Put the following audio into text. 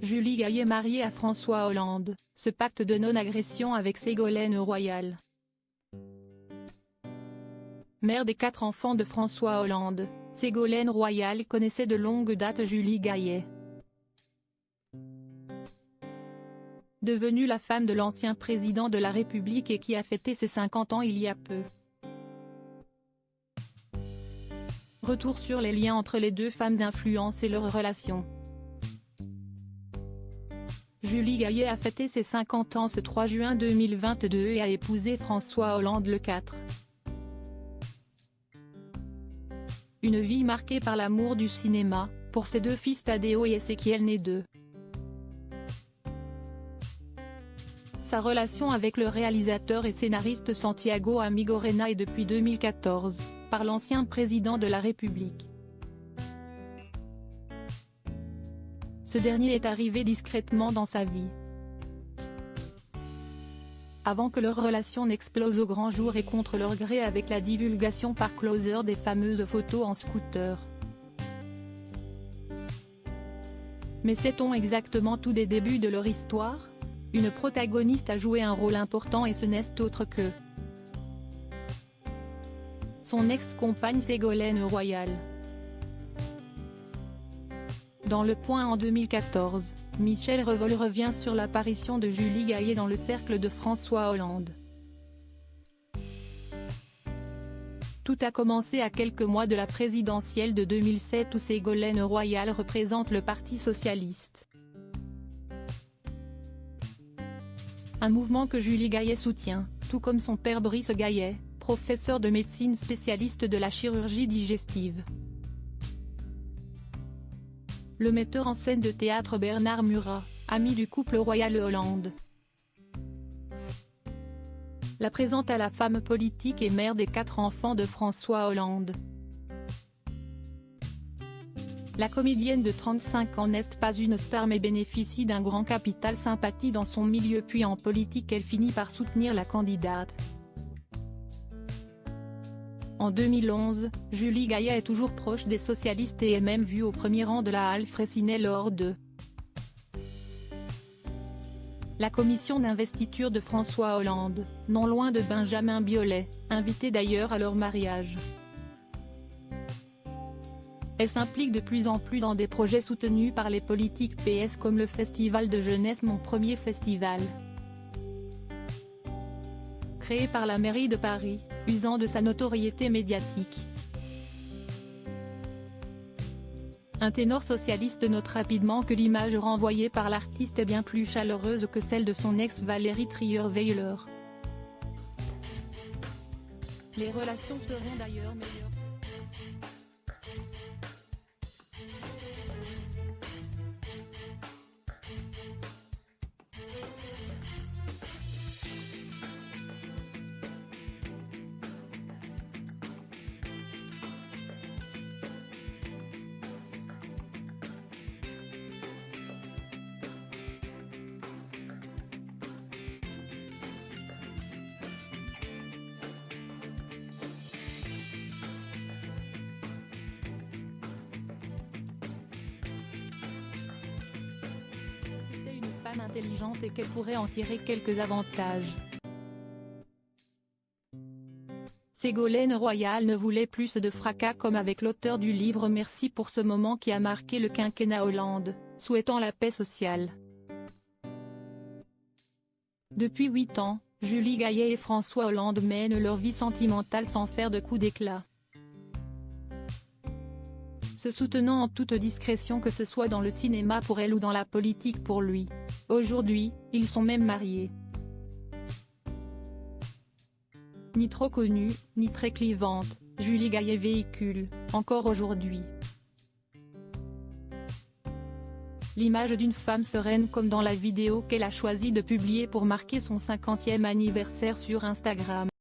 Julie Gaillet mariée à François Hollande, ce pacte de non-agression avec Ségolène Royal. Mère des 4 enfants de François Hollande, Ségolène Royal connaissait de longue date Julie Gaillet. Devenue la femme de l'ancien président de la République et qui a fêté ses 50 ans il y a peu. Retour sur les liens entre les deux femmes d'influence et leurs relations. Julie Gaillet a fêté ses 50 ans ce 3 juin 2022 et a épousé François Hollande le 4. Une vie marquée par l'amour du cinéma, pour ses 2 fils Tadeo et Ezequiel nés d'eux. Sa relation avec le réalisateur et scénariste Santiago Amigorena est depuis 2014, par l'ancien président de la République. Ce dernier est arrivé discrètement dans sa vie, avant que leur relation n'explose au grand jour et contre leur gré avec la divulgation par Closer des fameuses photos en scooter. Mais sait-on exactement tout des débuts de leur histoire? Une protagoniste a joué un rôle important et ce n'est autre que son ex-compagne Ségolène Royal. Dans Le Point en 2014, Michel Revol revient sur l'apparition de Julie Gaillet dans le cercle de François Hollande. Tout a commencé à quelques mois de la présidentielle de 2007 où Ségolène Royal représente le Parti socialiste. Un mouvement que Julie Gaillet soutient, tout comme son père Brice Gaillet, professeur de médecine spécialiste de la chirurgie digestive. Le metteur en scène de théâtre Bernard Murat, ami du couple Royal-Hollande, la présente à la femme politique et mère des 4 enfants de François Hollande. La comédienne de 35 ans n'est pas une star mais bénéficie d'un grand capital sympathie dans son milieu puis en politique elle finit par soutenir la candidate. En 2011, Julie Gaillet est toujours proche des socialistes et est même vue au premier rang de la halle Freycinet lors de la commission d'investiture de François Hollande, non loin de Benjamin Biolay, invité d'ailleurs à leur mariage. Elle s'implique de plus en plus dans des projets soutenus par les politiques PS comme le festival de jeunesse Mon Premier Festival, créé par la mairie de Paris, usant de sa notoriété médiatique. Un ténor socialiste note rapidement que l'image renvoyée par l'artiste est bien plus chaleureuse que celle de son ex Valérie Trierweiler. Les relations seront d'ailleurs meilleures. Femme intelligente et qu'elle pourrait en tirer quelques avantages. Ségolène Royal ne voulait plus de fracas comme avec l'auteur du livre Merci pour ce moment qui a marqué le quinquennat Hollande, souhaitant la paix sociale. Depuis 8 ans, Julie Gaillet et François Hollande mènent leur vie sentimentale sans faire de coups d'éclat, se soutenant en toute discrétion que ce soit dans le cinéma pour elle ou dans la politique pour lui. Aujourd'hui, ils sont même mariés. Ni trop connue, ni très clivante, Julie Gaillet véhicule, encore aujourd'hui, l'image d'une femme sereine comme dans la vidéo qu'elle a choisi de publier pour marquer son 50e anniversaire sur Instagram.